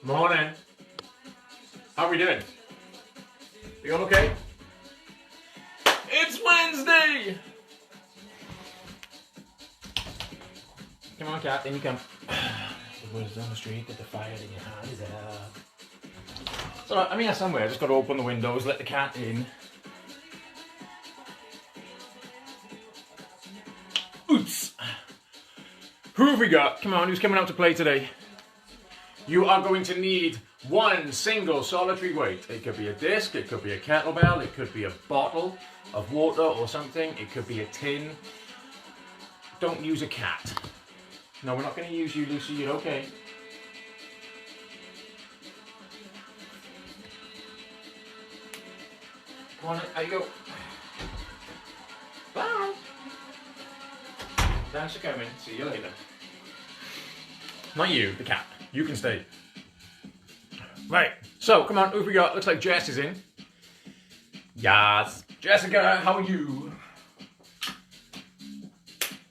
Morning. How are we doing? You all okay? It's Wednesday! Come on, cat, in you come. The woods down the street, get the fire in your hands up. So, I mean, somewhere, I just got to open the windows, let the cat in. Oops! Who have we got? Come on, who's coming out to play today? You are going to need one single solitary weight. It could be a disc, it could be a kettlebell, it could be a bottle of water or something, it could be a tin. Don't use a cat. No, we're not going to use you, Lucy, you're okay. Come on, out you go. Bye. Thanks for coming, see you later. Not you, the cat. You can stay. Right, so come on, who have we got? Looks like Jess is in. Yes. Jessica, how are you?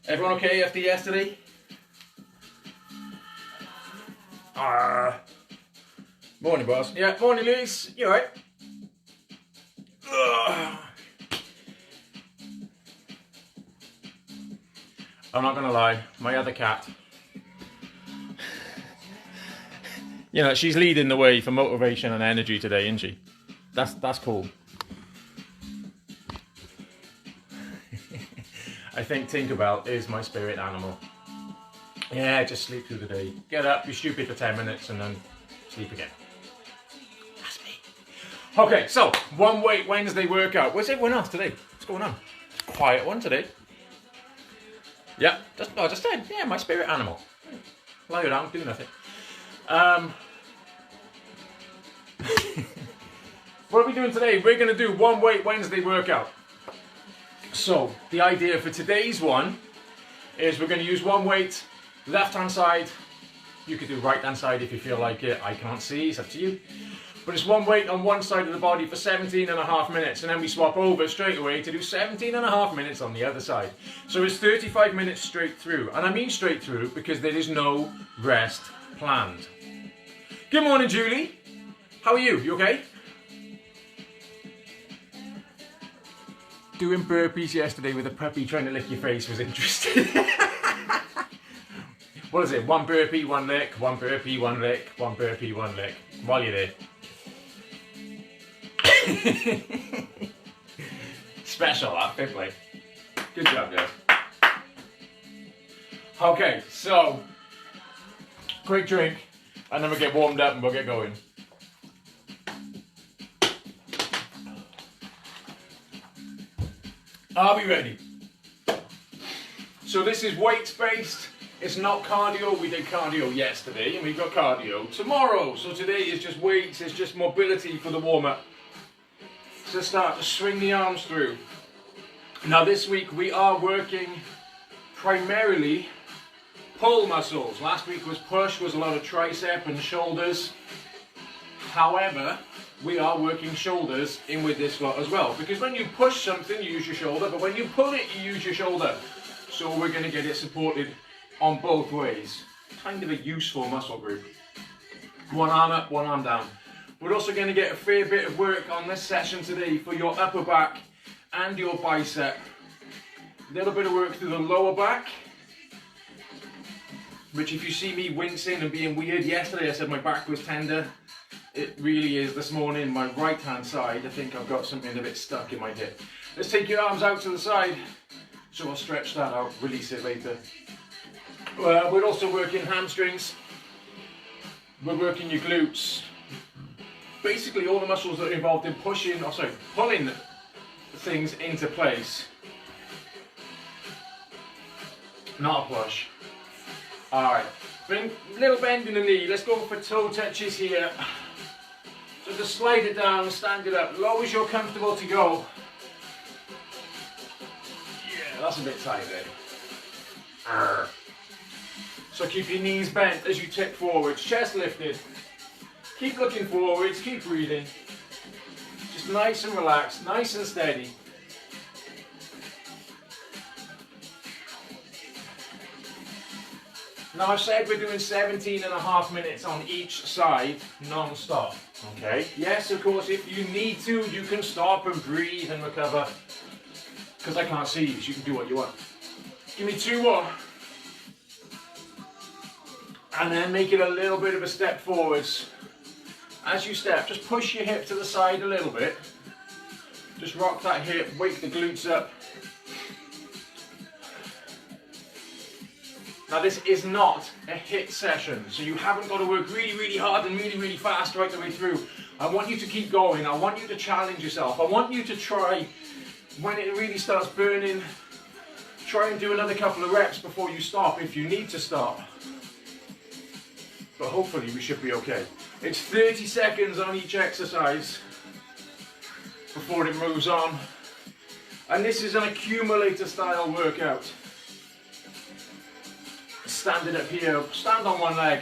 Everyone okay after yesterday? Morning, boss. Yeah, morning, Lise. You alright? I'm not gonna lie, my other cat. You know, she's leading the way for motivation and energy today, isn't she? That's cool. I think Tinkerbell is my spirit animal. Yeah, just sleep through the day. Get up, be stupid for 10 minutes, and then sleep again. That's me. Okay, so, one weight Wednesday workout. Where's everyone else today? What's going on? Quiet one today. Yeah, just said, yeah, my spirit animal. Lie around, do nothing. What are we doing today? We're going to do one weight Wednesday workout. So, the idea for today's one is we're going to use one weight, left hand side. You could do right hand side if you feel like it. I can't see, it's up to you. But it's one weight on one side of the body for 17.5 minutes, and then we swap over straight away to do 17.5 minutes on the other side. So it's 35 minutes straight through. And I mean straight through because there is no rest planned. Good morning, Julie. How are you? You okay? Doing burpees yesterday with a puppy trying to lick your face was interesting. What is it? One burpee, one lick, one burpee, one lick, one burpee, one lick. While you're there. Special, that, fair play. Good job, guys. Okay, so, quick drink, and then we'll get warmed up and we'll get going. Are we ready? So this is weights based. It's not cardio. We did cardio yesterday and we've got cardio tomorrow. So today is just weights, it's just mobility for the warm-up. So start to swing the arms through. Now this week we are working primarily pull muscles. Last week was push, was a lot of tricep and shoulders. However, we are working shoulders in with this lot as well. Because when you push something, you use your shoulder, but when you pull it, you use your shoulder. So we're going to get it supported on both ways. Kind of a useful muscle group. One arm up, one arm down. We're also going to get a fair bit of work on this session today for your upper back and your bicep. A little bit of work through the lower back. Which if you see me wincing and being weird, yesterday I said my back was tender. It really is this morning. My right hand side, I think I've got something a bit stuck in my hip. Let's take your arms out to the side. So I'll stretch that out, release it later. We're also working hamstrings. We're working your glutes. Basically all the muscles that are involved in pulling things into place. Not a push. Alright, bring a little bend in the knee. Let's go for toe touches here. So just slide it down, stand it up, low as you're comfortable to go. Yeah, that's a bit tight there. So keep your knees bent as you tip forwards, chest lifted. Keep looking forwards, keep breathing. Just nice and relaxed, nice and steady. Now I've said we're doing 17.5 minutes on each side, non-stop, okay? Yes, of course, if you need to, you can stop and breathe and recover, because I can't see you, so you can do what you want. Give me 2 more. And then make it a little bit of a step forwards. As you step, just push your hip to the side a little bit. Just rock that hip, wake the glutes up. Now this is not a HIIT session, so you haven't got to work really, really hard and really, really fast right the way through. I want you to keep going. I want you to challenge yourself. I want you to try, when it really starts burning, try and do another couple of reps before you stop if you need to stop. But hopefully we should be okay. It's 30 seconds on each exercise before it moves on. And this is an accumulator style workout. Stand it up here, stand on one leg,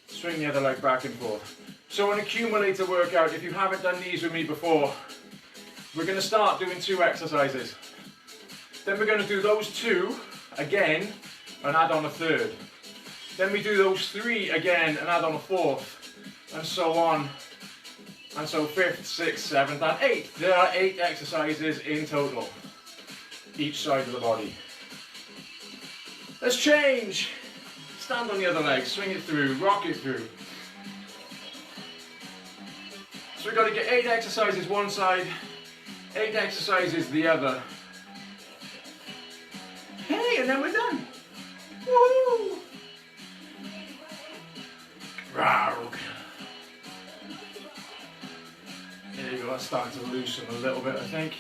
swing the other leg back and forth. So an accumulator workout, if you haven't done these with me before, we're going to start doing 2 exercises. Then we're going to do those 2 again and add on a 3rd. Then we do those 3 again and add on a 4th, and so on. And so 5th, 6th, 7th and 8th. There are 8 exercises in total, each side of the body. Let's change. Stand on the other leg, swing it through, rock it through. So we've got to get 8 exercises one side, 8 exercises the other. Hey, and then we're done. Woohoo! Row. There you go, that's starting to loosen a little bit, I think.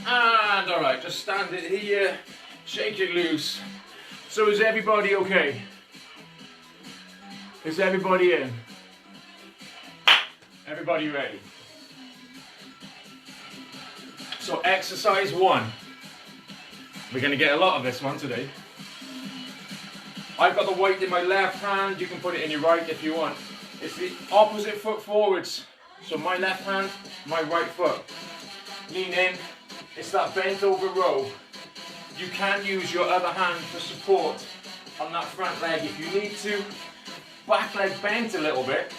And alright, just stand it here. Shake it loose. So is everybody okay? Is everybody in? Everybody ready? So exercise 1. We're going to get a lot of this one today. I've got the weight in my left hand. You can put it in your right if you want. It's the opposite foot forwards. So my left hand, my right foot. Lean in. It's that bent over row. You can use your other hand for support on that front leg if you need to. Back leg bent a little bit,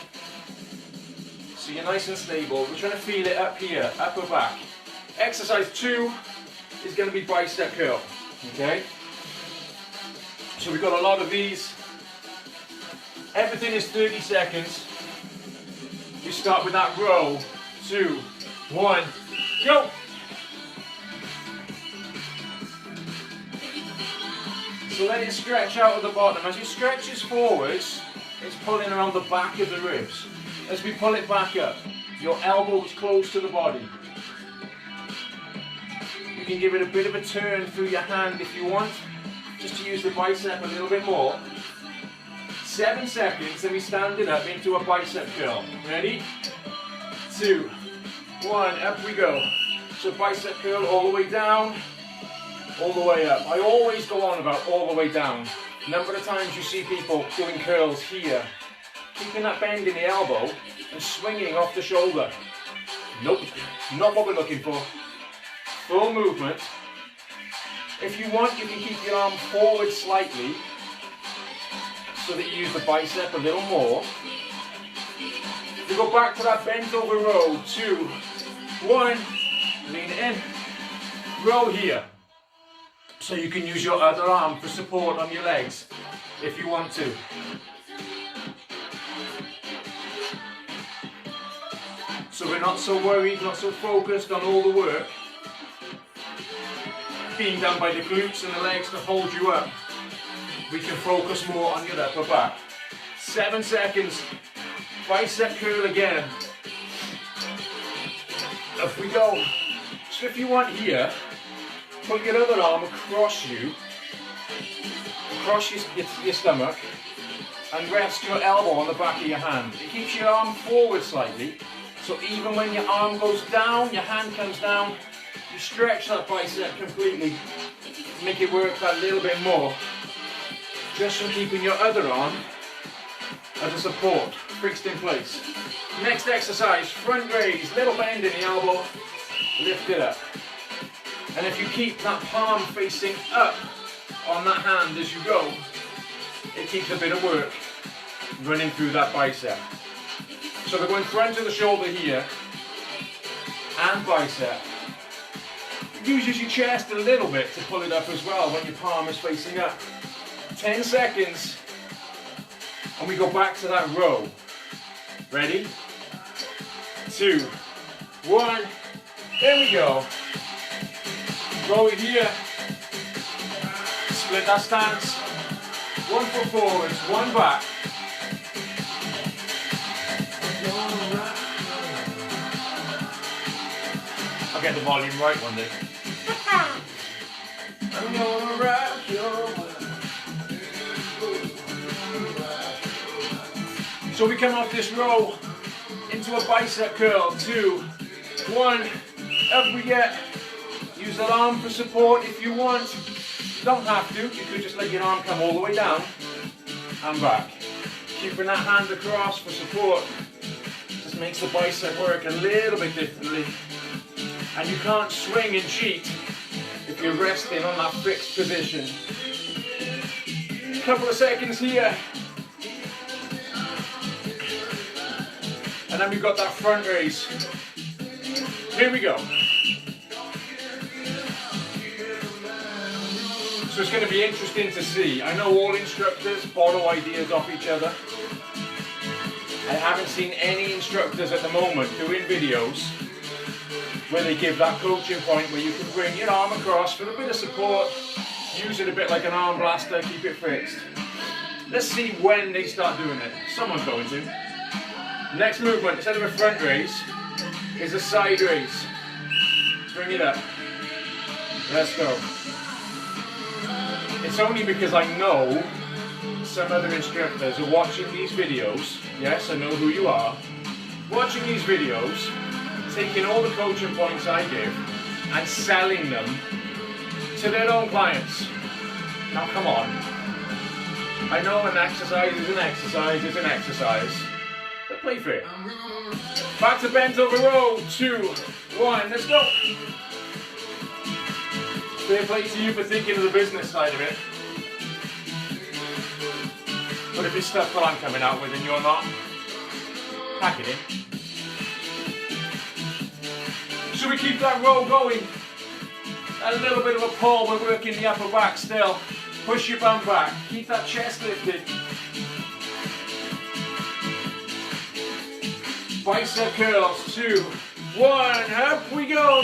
so you're nice and stable. We're trying to feel it up here, upper back. Exercise 2 is going to be bicep curl, okay? So we've got a lot of these. Everything is 30 seconds. You start with that row, 2, 1, go! So let it stretch out at the bottom. As it stretches forwards, it's pulling around the back of the ribs. As we pull it back up, your elbow is close to the body. You can give it a bit of a turn through your hand if you want, just to use the bicep a little bit more. 7 seconds, and we stand it up into a bicep curl. Ready? 2, 1, up we go. So bicep curl all the way down, all the way up. I always go on about all the way down. A number of times you see people doing curls here, keeping that bend in the elbow and swinging off the shoulder. Nope, not what we're looking for. Full movement. If you want, you can keep your arm forward slightly so that you use the bicep a little more. You go back to that bent over row. 2, 1, lean in, row here. So you can use your other arm for support on your legs if you want to. So we're not so worried, not so focused on all the work being done by the glutes and the legs to hold you up. We can focus more on your upper back. 7 seconds, bicep curl again. Up we go. So if you want here, put your other arm across you, across your stomach, and rest your elbow on the back of your hand. It keeps your arm forward slightly, so even when your arm goes down, your hand comes down, you stretch that bicep completely, make it work that little bit more, just from keeping your other arm as a support, fixed in place. Next exercise, front raise, little bend in the elbow, lift it up. And if you keep that palm facing up on that hand as you go, it keeps a bit of work running through that bicep. So we're going front of the shoulder here and bicep. Uses your chest a little bit to pull it up as well when your palm is facing up. 10 seconds and we go back to that row. Ready? 2, 1, there we go. Row it here. Split that stance. 1 foot forwards, 1 back. I'll get the volume right one day. I'm gonna rock your world. So we come off this row into a bicep curl. 2, 1, up we get. Use that arm for support if you want. You don't have to. You could just let your arm come all the way down and back. Keeping that hand across for support just makes the bicep work a little bit differently. And you can't swing and cheat if you're resting on that fixed position. A couple of seconds here. And then we've got that front raise. Here we go. So it's going to be interesting to see. I know all instructors borrow ideas off each other. I haven't seen any instructors at the moment doing videos where they give that coaching point where you can bring your arm across for a bit of support, use it a bit like an arm blaster, keep it fixed. Let's see when they start doing it. Someone's going to. Next movement, instead of a front raise, is a side raise. Bring it up. Let's go. It's only because I know some other instructors are watching these videos. Yes, I know who you are. Watching these videos, taking all the coaching points I give and selling them to their own clients. Now come on. I know an exercise is an exercise is an exercise, but play fair. Back to bent over row. 2, 1, let's go. Fair play to you for thinking of the business side of it. But if it's stuff that I'm coming out with and you're not, pack it in. So we keep that row going. A little bit of a pull, we're working the upper back still. Push your bum back, keep that chest lifted. Bicep curls, 2, 1, up we go.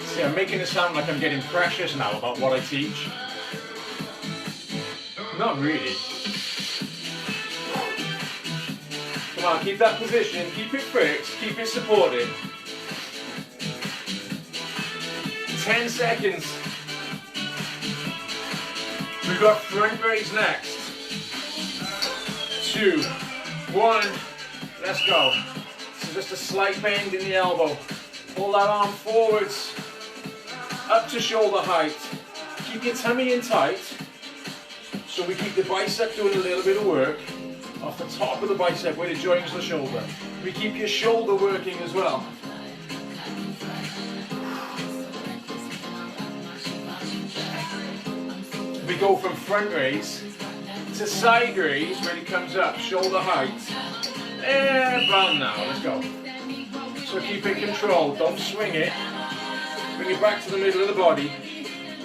See, I'm making it sound like I'm getting precious now about what I teach. Not really. Come on, keep that position, keep it fixed, keep it supported. 10 seconds. We've got front raise next. 2, 1, let's go. So just a slight bend in the elbow. Pull that arm forwards, up to shoulder height. Keep your tummy in tight, so we keep the bicep doing a little bit of work off the top of the bicep where it joins the shoulder. We keep your shoulder working as well. We go from front raise to side raise when it comes up, shoulder height. And round now, let's go. So keep it controlled, don't swing it. Bring it back to the middle of the body.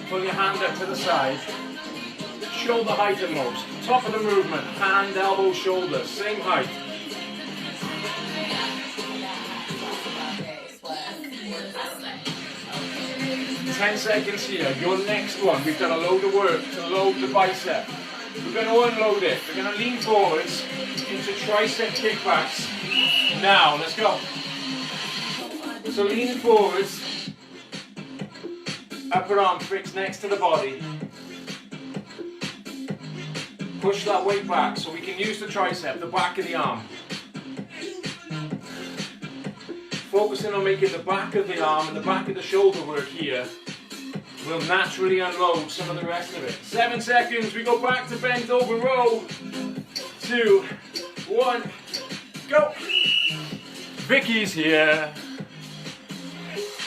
Pull your hand up to the side. Shoulder height at most. Top of the movement, hand, elbow, shoulder, same height. Ten seconds here. Your next one, we've done a load of work to load the bicep. We're going to unload it. We're going to lean forwards into tricep kickbacks. Now, let's go. So lean forwards. Upper arm fixed next to the body. Push that weight back so we can use the tricep, the back of the arm. Focusing on making the back of the arm and the back of the shoulder work here will naturally unload some of the rest of it. 7 seconds, we go back to bent over row. 2, 1, go. Vicky's here.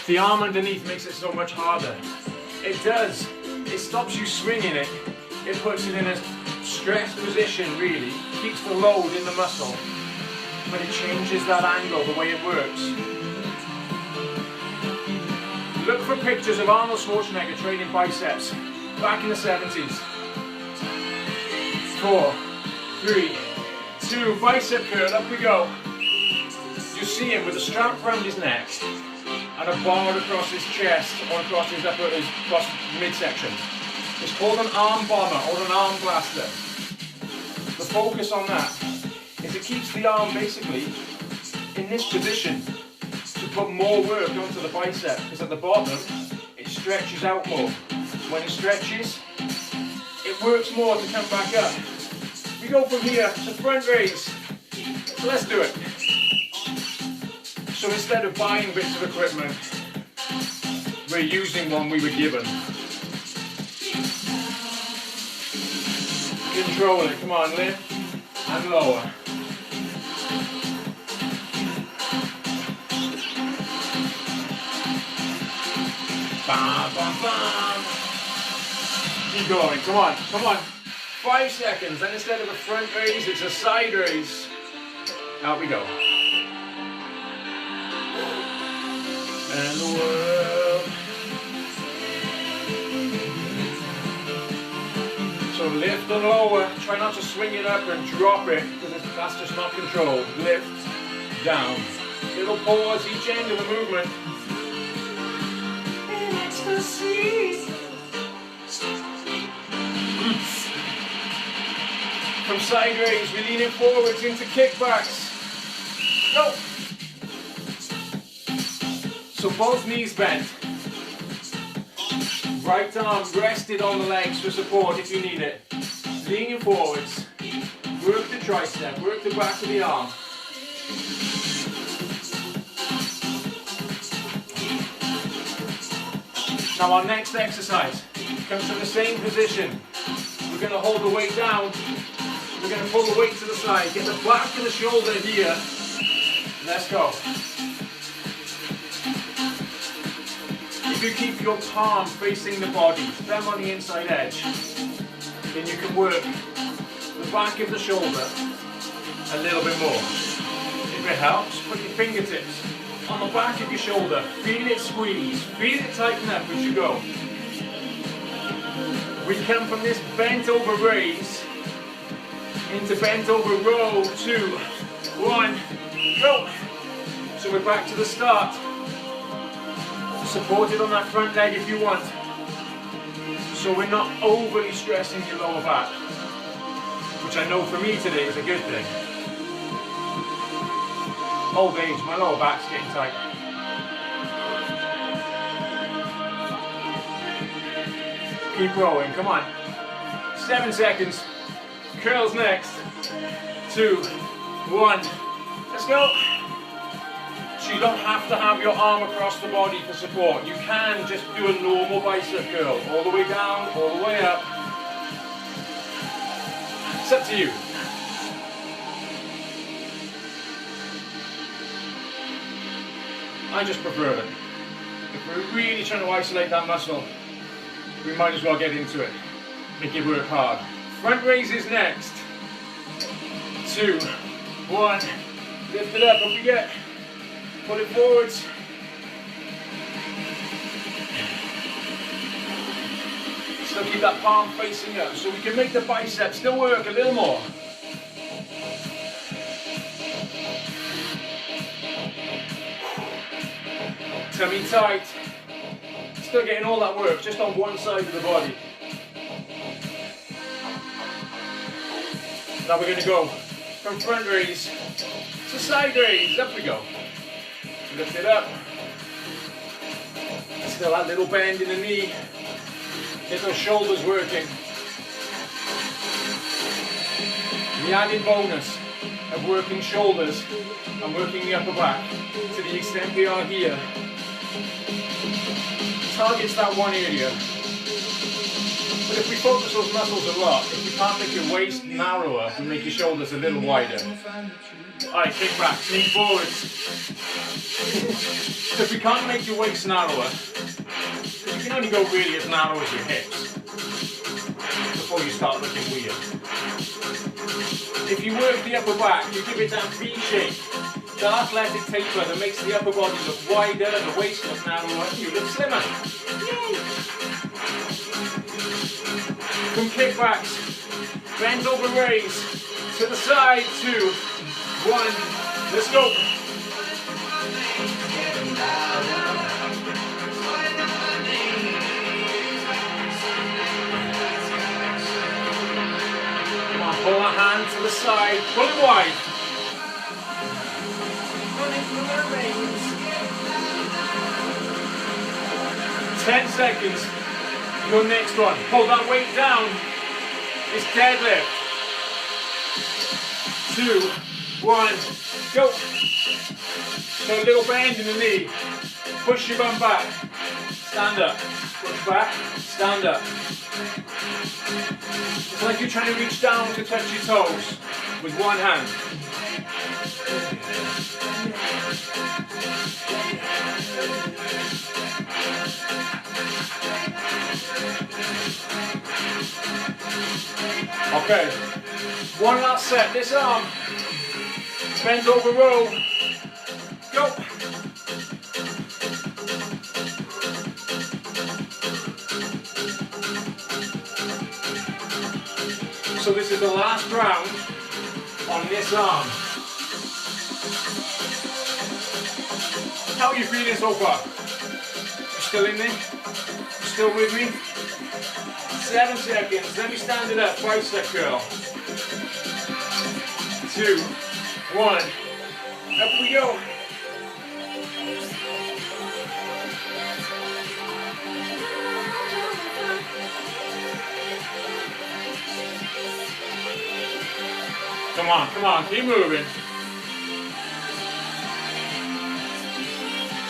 The arm underneath makes it so much harder. It does. It stops you swinging it. It puts it in a stressed position, really. Keeps the load in the muscle. But it changes that angle, the way it works. Look for pictures of Arnold Schwarzenegger training biceps back in the 70s. 4, 3, 2, bicep curl, up we go. You see him with a strap around his neck and a bar across his chest or across his across midsection. It's called an arm bomber or an arm blaster. The focus on that is it keeps the arm basically in this position to put more work onto the bicep, because at the bottom it stretches out more. When it stretches, it works more to come back up. We go from here to front raise. So let's do it. So instead of buying bits of equipment, we're using one we were given. Control it, come on, lift and lower. Bam, bam, bam. Keep going, come on, come on. 5 seconds, then instead of a front raise, it's a side raise. Out we go. And the world. So lift and lower. Try not to swing it up and drop it, because that's just not controlled. Lift, down. Little pause each end of the movement. In ecstasy. From side raise, we're leaning forwards into kickbacks. Go. So both knees bent. Right arm rested on the legs for support if you need it. Leaning forwards. Work the tricep, work the back of the arm. Now our next exercise comes to the same position. We're going to hold the weight down. We're going to pull the weight to the side. Get the back of the shoulder here. Let's go. If you keep your palm facing the body, thumb on the inside edge, then you can work the back of the shoulder a little bit more. If it helps, put your fingertips on the back of your shoulder. Feel it squeeze. Feel it tighten up as you go. We come from this bent over raise into bent over row. 2, 1, go. So we're back to the start. Support it on that front leg if you want. So we're not overly stressing your lower back, which I know for me today is a good thing. Old age, my lower back's getting tight. Keep rolling, come on. 7 seconds. Curls next. 2, 1. Let's go. So you don't have to have your arm across the body for support. You can just do a normal bicep curl. All the way down, all the way up. It's up to you. I just prefer it. If we're really trying to isolate that muscle, we might as well get into it. Make it work hard. Front raise is next. 2, 1. Lift it up, up we get. Pull it forwards. Still keep that palm facing up so we can make the bicep still work a little more. Tummy tight. Still getting all that work just on one side of the body. Now we're going to go from front raise to side raise. Up we go. Lift it up. Still that little bend in the knee. Get those shoulders working. The added bonus of working shoulders and working the upper back to the extent we are here targets that one area. But if we focus those muscles a lot, if we can't make your waist narrower, we make your shoulders a little wider. Alright, kick back, lean forwards. If we can't make your waist narrower, can only go really as narrow as your hips before you start looking weird. If you work the upper back, you give it that V shape, the athletic taper that makes the upper body look wider, the waist look narrower, and you look slimmer. Yay! From kickbacks, bend over raise, to the side, 2, 1, let's go. Come on, pull that hand to the side, pull it wide. 10 seconds. Your next one. Pull that weight down. It's deadlift. 2, 1, go. So a little bend in the knee. Push your bum back. Stand up. Push back. Stand up. It's like you're trying to reach down to touch your toes with one hand. Okay, one last set, this arm, bend over row, go. So this is the last round on this arm. How are you feeling so far? You still in there? You still with me? 7 seconds, let me stand it up, bicep curl. 2, 1, up we go. Come on, keep moving.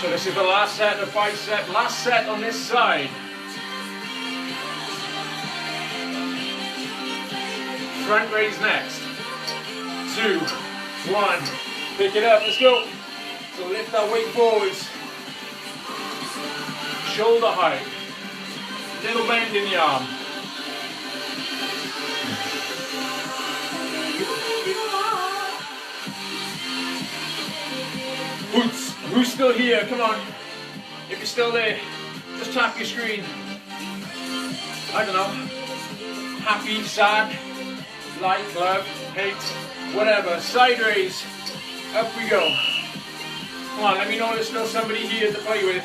So this is the last set of bicep, last set on this side. Front raise next. 2, 1, pick it up, let's go. So lift that weight forwards. Shoulder height. Little bend in the arm. Who's still here? Come on. If you're still there, just tap your screen. I don't know. Happy, sad, like, love, hate, whatever. Side raise. Up we go. Come on, let me know there's still somebody here to play with.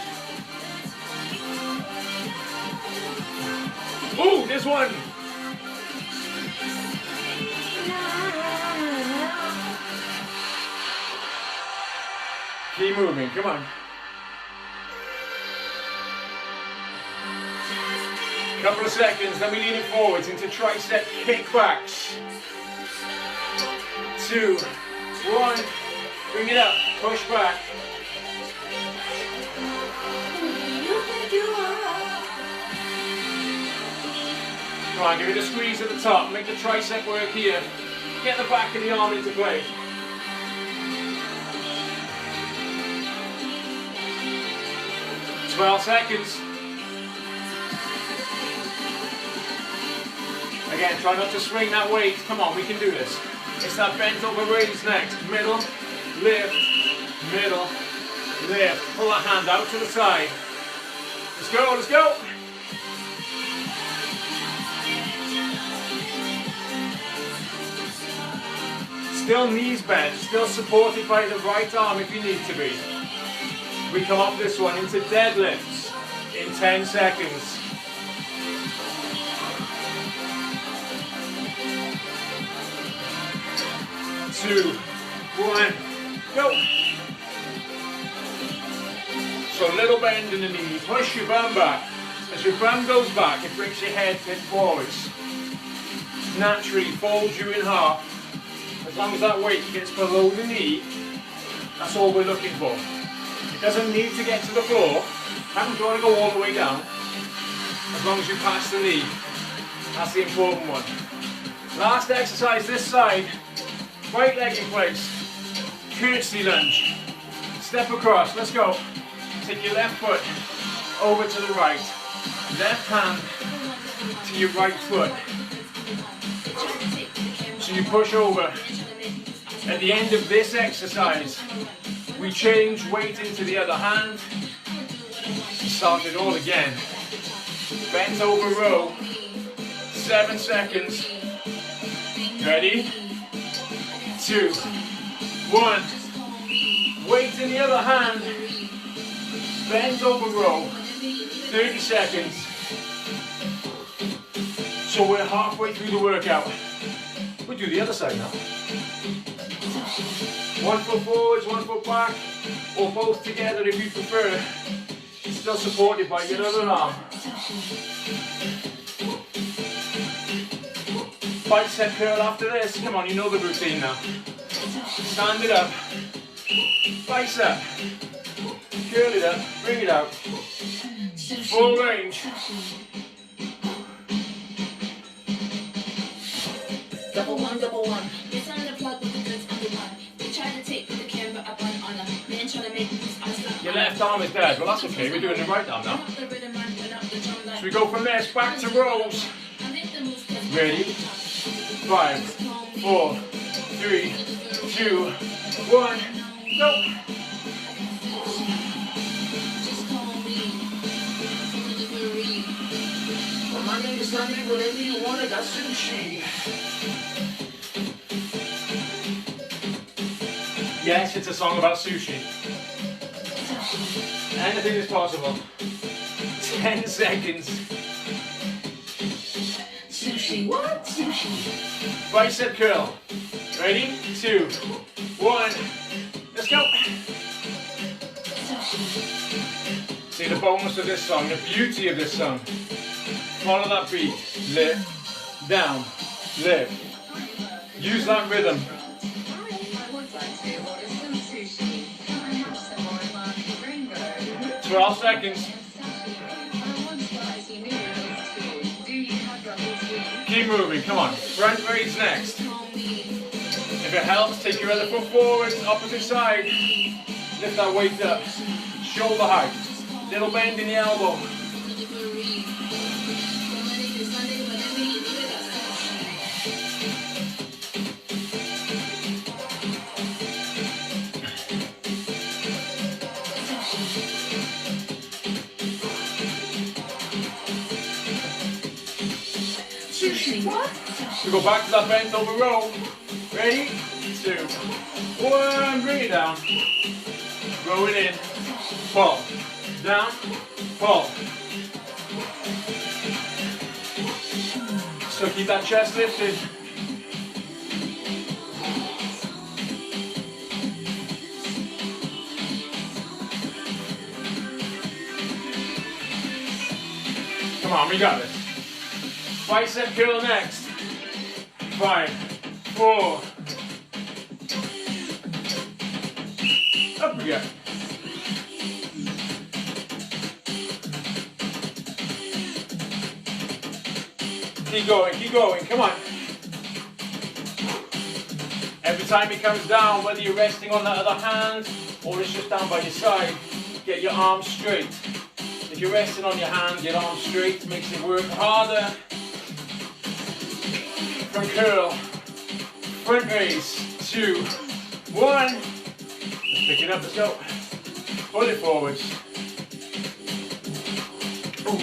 Ooh, there's one. Keep moving, come on. Couple of seconds, then we lean it forwards into tricep kickbacks. 2, 1, bring it up, push back. Come on, give it a squeeze at the top, make the tricep work here. Get the back of the arm into play. Twelve seconds. Again, try not to swing that weight. Come on, we can do this. It's that bent over raise next. Middle, lift, middle, lift. Pull that hand out to the side. Let's go, let's go. Still knees bent, still supported by the right arm if you need to be. We come off this one into deadlifts in 10 seconds. Two, 1, go. So a little bend in the knee, push your bum back. As your bum goes back, it brings your head fit forwards. Naturally folds you in half. As long as that weight gets below the knee, that's all we're looking for. It doesn't need to get to the floor. Haven't got to go all the way down. As long as you pass the knee. That's the important one. Last exercise this side. Right leg in place. Curtsy lunge. Step across. Let's go. Take your left foot over to the right. left hand to your right foot. So you push over. At the end of this exercise, we change weight into the other hand. Start it all again. Bent over row. 7 seconds. Ready? 2, 1. Weight in the other hand. Bent over row. 30 seconds. So we're halfway through the workout. We'll do the other side now. 1 foot forwards, 1 foot back, or both together if you prefer. Still supported by your other arm. Bicep curl after this. Come on, you know the routine now. Stand it up. Bicep. Curl it up, bring it out. Full range. Double one, double one. It's on the plug with the goods on the one. They try to take the camera up on a man trying to make this eyes lock. Your left arm is dead. Well, that's okay. We're doing the right arm now. So we go from this back to rows. Ready? 5, 4, 3, 2, 1. Go. My name is Sunday, whatever you want, I got sushi. Yes, it's a song about sushi. Anything is possible. 10 seconds. Sushi, what? Sushi. Bicep curl. Ready? 2, 1. Let's go. See the bonus of this song, the beauty of this song. Follow that beat. Lift, down, lift. Use that rhythm. 12 seconds. Keep moving, come on. Front raise next. If it helps, take your other foot forward, opposite side. Lift that weight up. Shoulder height. Little bend in the elbow. We go back to that bent over row. Ready? 2, 1. Bring it down. Roll it in. Pull. Down. Pull. So keep that chest lifted. Come on, we got this. Bicep curl next. 5, 4. Up we go. Keep going, come on. Every time it comes down, whether you're resting on that other hand or it's just down by your side, get your arms straight. If you're resting on your hand, get arms straight, makes it work harder. Front curl, front raise, 2, 1. Let's pick it up, let's go. Pull it forwards. Ooh.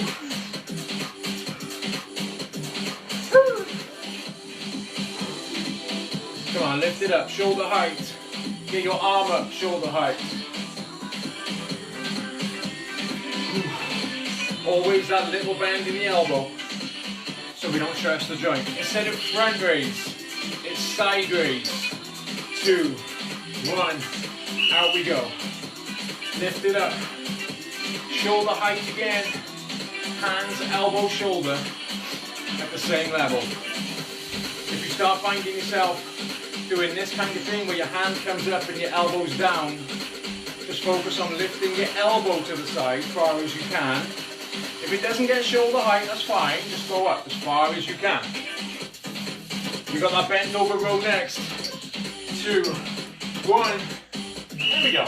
Come on, lift it up, shoulder height. Get your arm up, shoulder height. Always that little bend in the elbow, so we don't stress the joint. Instead of front raise, it's side raise. 2, 1, out we go. Lift it up. Shoulder height again. Hands, elbow, shoulder at the same level. If you start finding yourself doing this kind of thing where your hand comes up and your elbow's down, just focus on lifting your elbow to the side as far as you can. If it doesn't get shoulder height, that's fine. Just go up as far as you can. You got that bent over row next. 2, 1. There we go.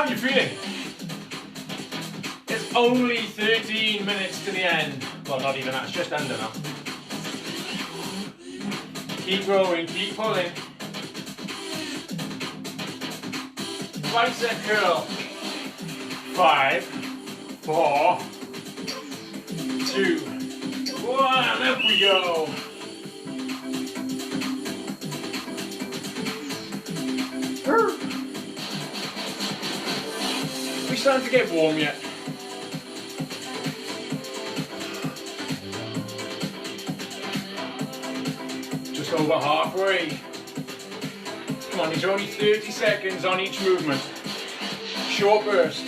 How are you feeling? It's only 13 minutes to the end. Well, not even that, it's just under now. Keep rolling, keep pulling. Bicep curl. 5, 4, 2, 1, up we go. We're starting to get warm yet. Just over halfway. Come on, there's only 30 seconds on each movement. Short burst.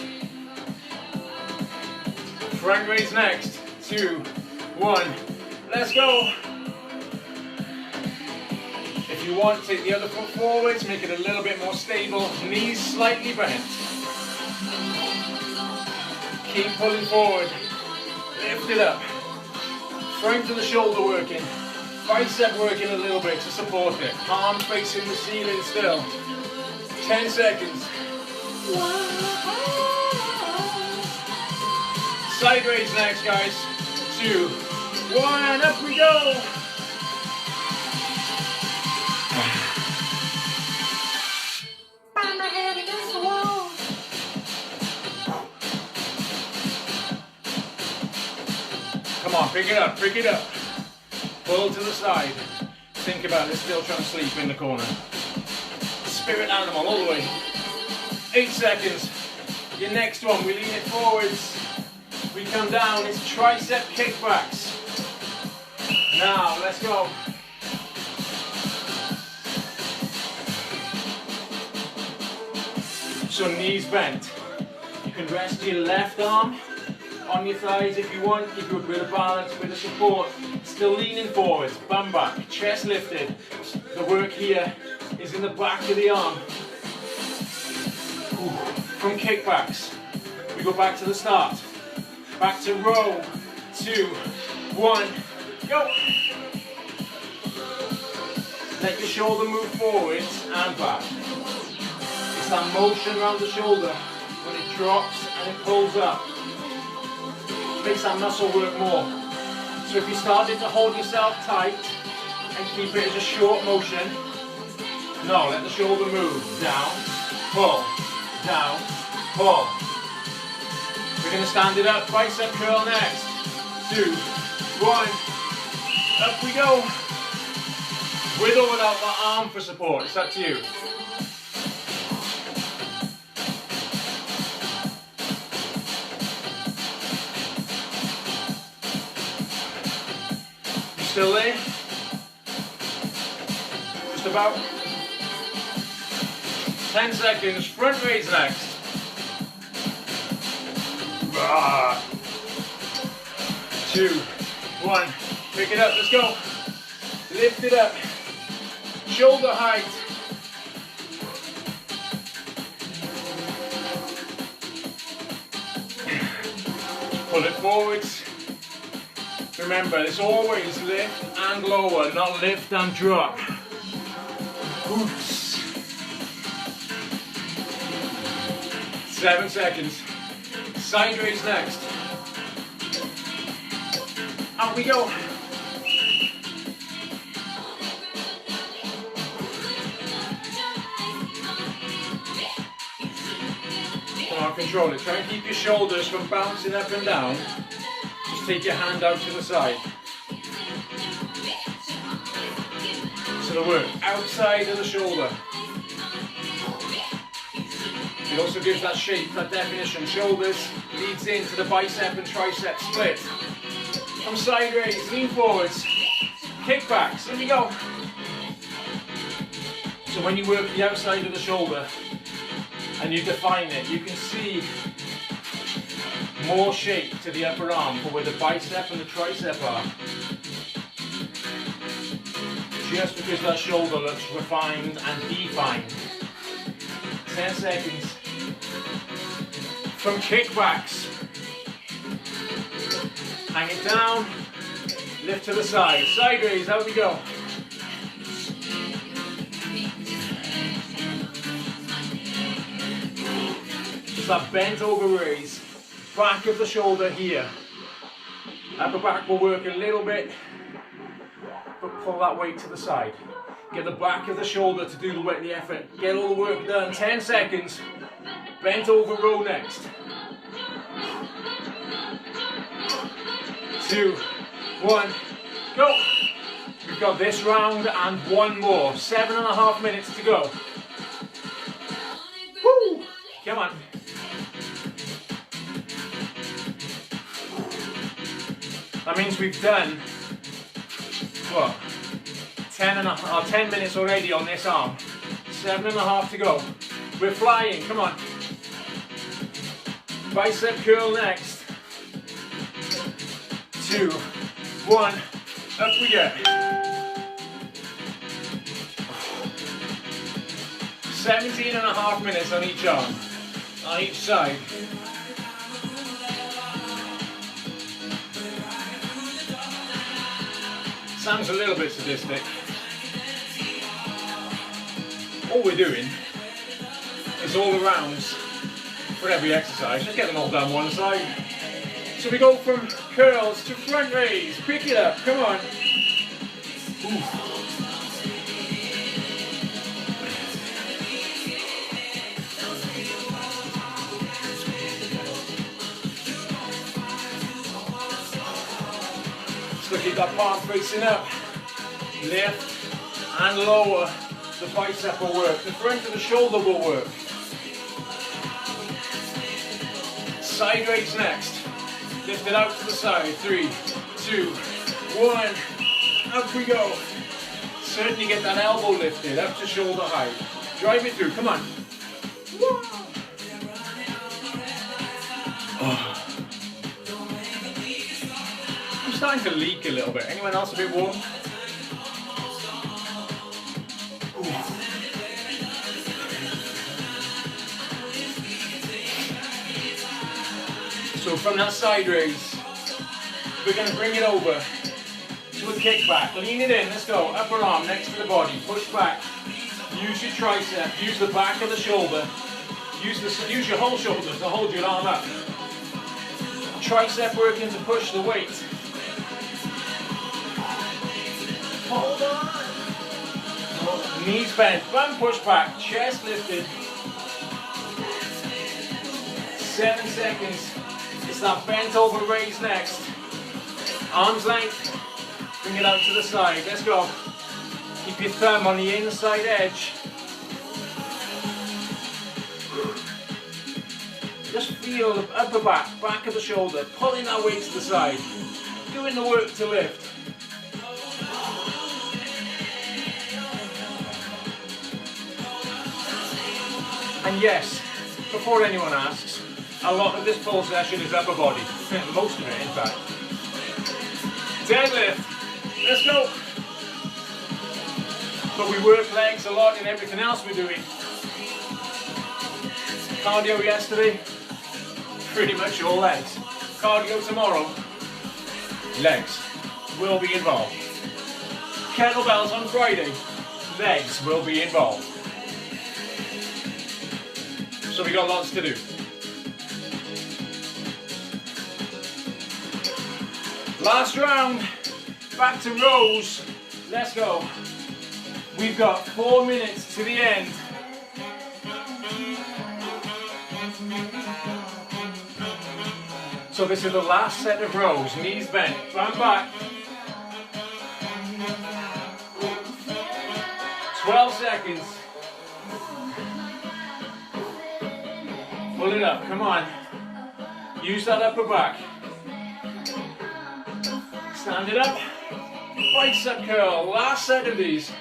Front raise next. 2, 1. Let's go. If you want, take the other foot forwards, make it a little bit more stable. Knees slightly bent. Keep pulling forward. Lift it up. Front of the shoulder working. Bicep working a little bit to support it. Arms facing the ceiling still. 10 seconds. Side raise next, guys. 2, 1, up we go. Bang my head against the wall. Come on, pick it up, pick it up. Pull to the side. Think about it, still trying to sleep in the corner. Spirit animal all the way. 8 seconds. Your next one, we lean it forwards. We come down, it's tricep kickbacks. Now, let's go. So knees bent. You can rest your left arm on your thighs if you want, give you a bit of balance, a bit of support. Still leaning forwards, bum back, chest lifted. The work here is in the back of the arm. Ooh. From kickbacks, we go back to the start. Back to row, 2, 1, go. Let your shoulder move forwards and back. It's that motion around the shoulder when it drops and it pulls up. Makes that muscle work more. So if you started to hold yourself tight and keep it as a short motion, no, let the shoulder move. Down, pull, down, pull. We're going to stand it up, bicep curl next. 2, 1, up we go. With or without that arm for support, it's up to you. You still there? Just about. 10 seconds, front raise next. 2, 1, pick it up, let's go. Lift it up, shoulder height. Pull it forwards. Remember, it's always lift and lower, not lift and drop. Oops. 7 seconds. Side raise next. Out we go. Come on, control it. Try and keep your shoulders from bouncing up and down. Just take your hand out to the side. So the work outside of the shoulder. It also gives that shape, that definition. Shoulders leads into the bicep and tricep split. From side raise, lean forwards, kickbacks, here we go. So when you work the outside of the shoulder and you define it, you can see more shape to the upper arm for where the bicep and the tricep are. Just because that shoulder looks refined and defined. 10 seconds. From kickbacks. Hang it down, lift to the side. Side raise, out we go. that bent over raise. Back of the shoulder here. Upper back will work a little bit, but pull that weight to the side. Get the back of the shoulder to do the effort. Get all the work done. 10 seconds. Bent over row next. 2, 1, go. We've got this round and one more. 7.5 minutes to go. Woo. Come on. That means we've done, what, 10 minutes already on this arm. 7.5 to go. We're flying, come on. Bicep curl next. 2, 1, up we go. 17.5 minutes on each arm, on each side. Sounds a little bit sadistic. All we're doing is all the rounds for every exercise. Just get them all down one side. So we go from curls to front raise. Pick it up, come on. Ooh. So keep that palm facing up. Lift and lower. The bicep will work. The front of the shoulder will work. Side raise next. Lift it out to the side. 3, 2, 1. Up we go. Certainly get that elbow lifted up to shoulder height. Drive it through. Come on. Oh. I'm starting to leak a little bit. Anyone else a bit warm? So from that side raise, we're going to bring it over to a kickback. Lean it in, let's go. Upper arm next to the body, push back. Use your tricep, use the back of the shoulder. Use your whole shoulder to hold your arm up. Tricep working to push the weight. Hold on. Knees bent, bum push back, chest lifted. 7 seconds. It's that bent over raise next. Arms length. Bring it out to the side. Let's go. Keep your thumb on the inside edge. Just feel the upper back of the shoulder, pulling that weight to the side. Doing the work to lift. And yes, before anyone asks, a lot of this pull session is upper body. Most of it, in fact. Deadlift. Let's go. But we work legs a lot in everything else we're doing. Cardio yesterday, pretty much all legs. Cardio tomorrow, legs will be involved. Kettlebells on Friday, legs will be involved. So we got lots to do. Last round, back to rows. Let's go. We've got 4 minutes to the end. So this is the last set of rows. Knees bent, bum back. 12 seconds. Pull it up, come on. Use that upper back. Stand it up. Bicep curl, last set of these.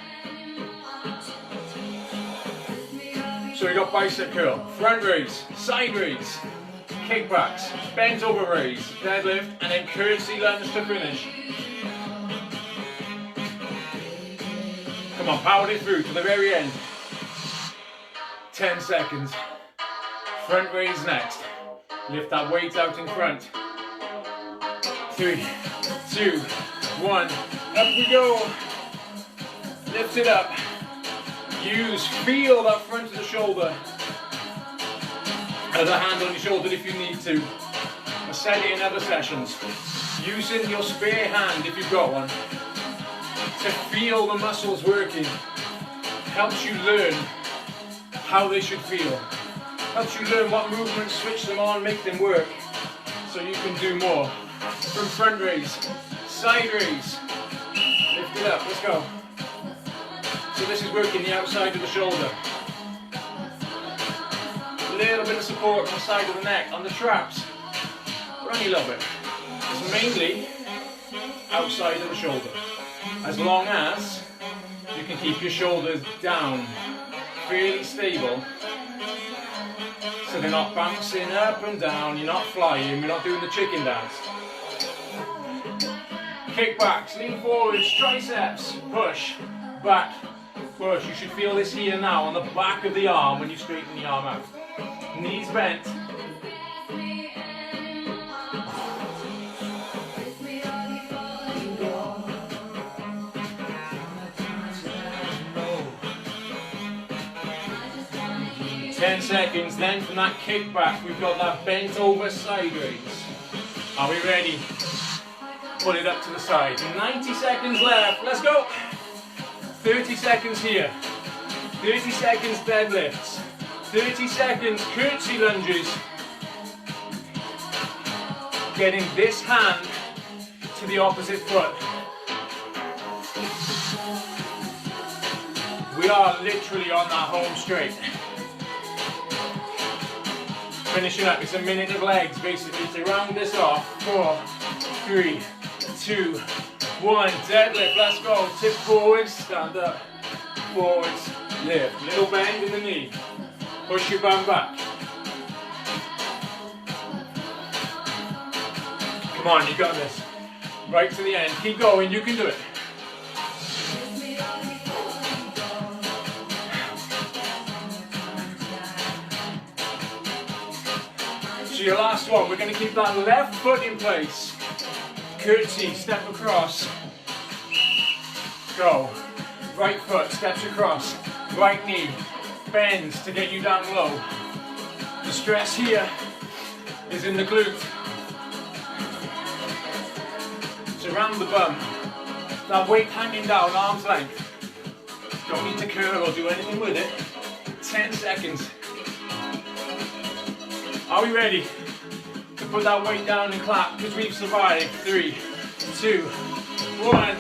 So we got bicep curl, front raise, side raise, kickbacks, bent over raise, deadlift, and then curtsy lunge to finish. Come on, power it through to the very end. 10 seconds. Front raise next. Lift that weight out in front. 3, 2, 1. Up we go. Lift it up. Feel that front of the shoulder. Other hand on your shoulder if you need to. I said it in other sessions. Using your spare hand, if you've got one, to feel the muscles working helps you learn how they should feel. Helps you learn what movements, switch them on, make them work, so you can do more. From front raise, side raise, lift it up, let's go. So this is working the outside of the shoulder. A little bit of support on the side of the neck, on the traps. Only a little bit. It's mainly outside of the shoulder. As long as you can keep your shoulders down, fairly stable, so they're not bouncing up and down, you're not flying, you're not doing the chicken dance. Kickbacks, lean forwards, triceps, push, back, push. You should feel this here now on the back of the arm when you straighten the arm out. Knees bent. Ten seconds, then from that kickback, we've got that bent over side raise. Are we ready? Pull it up to the side. 90 seconds left, let's go. 30 seconds here. 30 seconds deadlifts. 30 seconds curtsy lunges. Getting this hand to the opposite foot. We are literally on that home straight. Finishing up, it's a minute of legs basically to round this off. 4, 3, 2, 1. Deadlift, let's go. Tip forwards, stand up. Forwards, lift. Little bend in the knee. Push your bum back. Come on, you got this. Right to the end. Keep going, you can do it. So your last one, we're going to keep that left foot in place. Curtsy, step across. Go. Right foot steps across. Right knee bends to get you down low. The stress here is in the glute. Surround the bum. That weight hanging down, arm's length. Don't need to curl or do anything with it. 10 seconds. Are we ready to put that weight down and clap? Because we've survived. 3, 2, 1.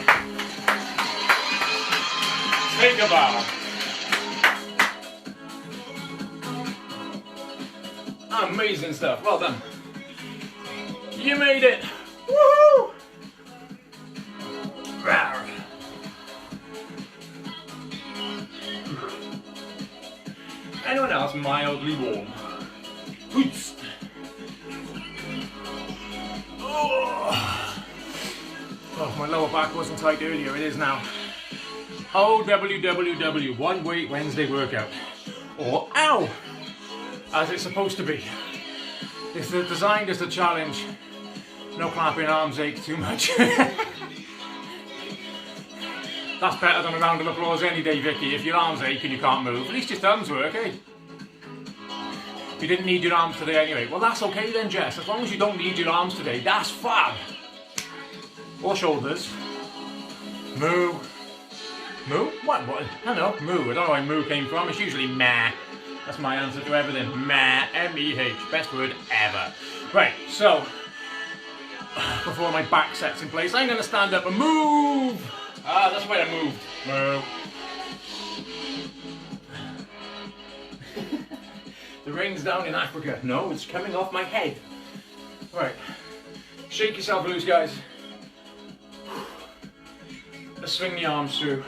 Take a bow. Amazing stuff. Well done. You made it. Woohoo! Rawr. Anyone else mildly warm? Hoots. Oh, my lower back wasn't tight earlier, it is now. Oh, WWW, One Weight Wednesday workout. Or ow! As it's supposed to be. It's designed as a challenge. No clapping, arms ache too much. That's better than a round of applause any day, Vicky. If your arms ache and you can't move, at least your thumbs work, eh? You didn't need your arms today anyway. Well, that's okay then, Jess. As long as you don't need your arms today, that's fab. Or shoulders. Moo. Moo? What? I know, moo. I don't know where moo came from. It's usually meh. That's my answer to everything. Meh. M-E-H. Best word ever. Right, so, before my back sets in place, I'm going to stand up and move. Ah, that's why I moved. Moo. The rain's down in Africa. No, it's coming off my head. Right. Shake yourself loose, guys. Let's swing the arms through.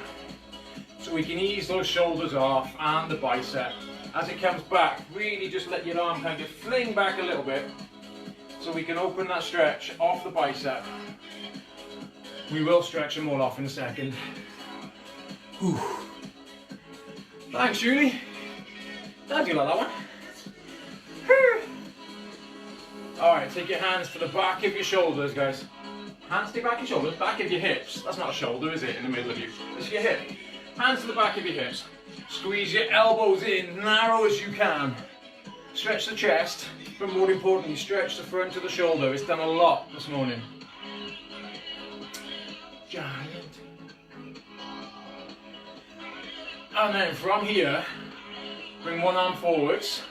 So we can ease those shoulders off and the bicep. As it comes back, really just let your arm kind of fling back a little bit. So we can open that stretch off the bicep. We will stretch them all off in a second. Whew. Thanks, Julie. How'd you like that one? Alright, take your hands to the back of your shoulders, guys. Hands to the back of your shoulders, back of your hips. That's not a shoulder, is it, in the middle of you? It's your hip. Hands to the back of your hips. Squeeze your elbows in, narrow as you can. Stretch the chest, but more importantly, stretch the front of the shoulder. It's done a lot this morning. Giant. And then from here, bring one arm forwards,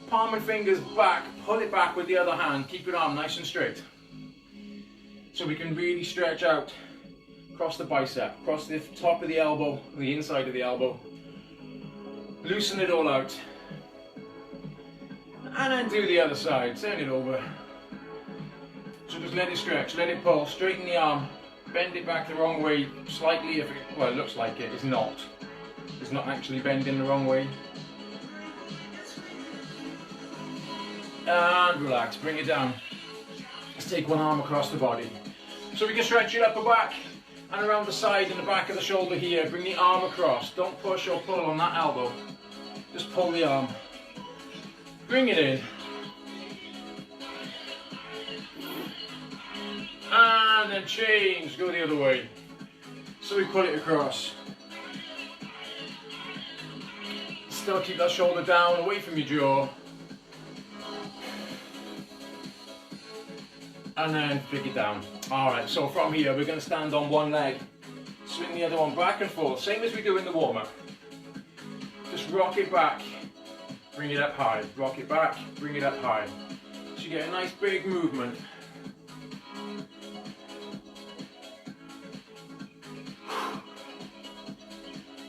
palm and fingers back, pull it back with the other hand, keep your arm nice and straight. So we can really stretch out across the bicep, across the top of the elbow, the inside of the elbow. Loosen it all out. And then do the other side, turn it over. So just let it stretch, let it pull, straighten the arm, bend it back the wrong way slightly if it, well, it looks like it, it's not. It's not actually bending the wrong way. And relax, bring it down. Let's take one arm across the body. So we can stretch it up and back and around the side and the back of the shoulder here. Bring the arm across. Don't push or pull on that elbow. Just pull the arm. Bring it in. And then change, go the other way. So we pull it across. Still keep that shoulder down, away from your jaw. And then flick it down. Alright, so from here we're going to stand on one leg. Swing the other one back and forth, same as we do in the warm-up. Just rock it back, bring it up high. Rock it back, bring it up high. So you get a nice big movement.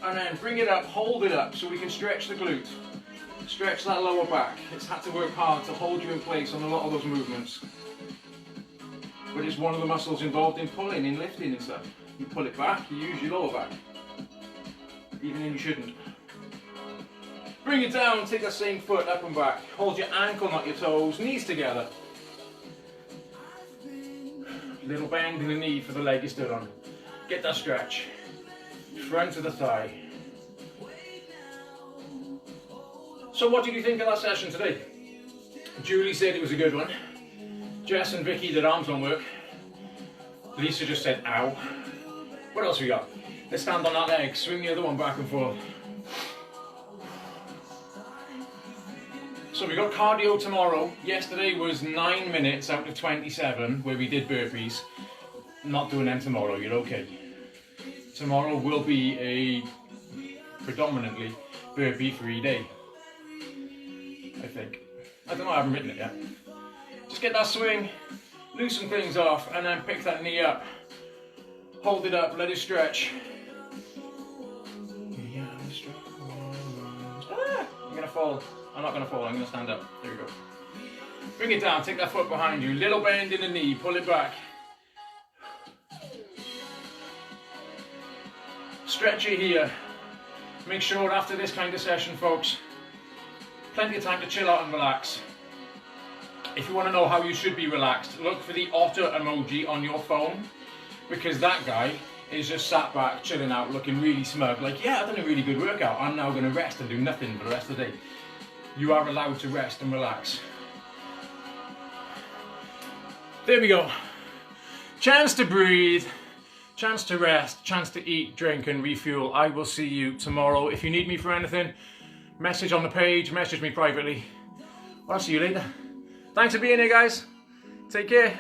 And then bring it up, hold it up so we can stretch the glute. Stretch that lower back. It's had to work hard to hold you in place on a lot of those movements. But it's one of the muscles involved in pulling, in lifting and stuff. You pull it back, you use your lower back. Even when you shouldn't. Bring it down, take that same foot up and back. Hold your ankle, not your toes, knees together. Little bend in the knee for the leg you stood on. Get that stretch. Front of the thigh. So what did you think of that session today? Julie said it was a good one. Jess and Vicky did arms on work. Lisa just said ow. What else we got? Let's stand on that leg, swing the other one back and forth. So we got cardio tomorrow. Yesterday was 9 minutes out of 27 where we did burpees. Not doing them tomorrow, you're okay. Tomorrow will be a predominantly burpee-free day, I think. I don't know, I haven't written it yet. Just get that swing, loosen things off, and then pick that knee up. Hold it up, let it stretch. I'm gonna fall. I'm not gonna fall, I'm gonna stand up. There we go. Bring it down, take that foot behind you. Little bend in the knee, pull it back. Stretch it here. Make sure after this kind of session, folks, plenty of time to chill out and relax. If you want to know how you should be relaxed, look for the otter emoji on your phone, because that guy is just sat back, chilling out, looking really smug, like, yeah, I've done a really good workout, I'm now going to rest and do nothing for the rest of the day. You are allowed to rest and relax. There we go. Chance to breathe. Chance to rest, chance to eat, drink and refuel. I will see you tomorrow. If you need me for anything, message on the page, message me privately. I'll see you later. Thanks for being here, guys. Take care.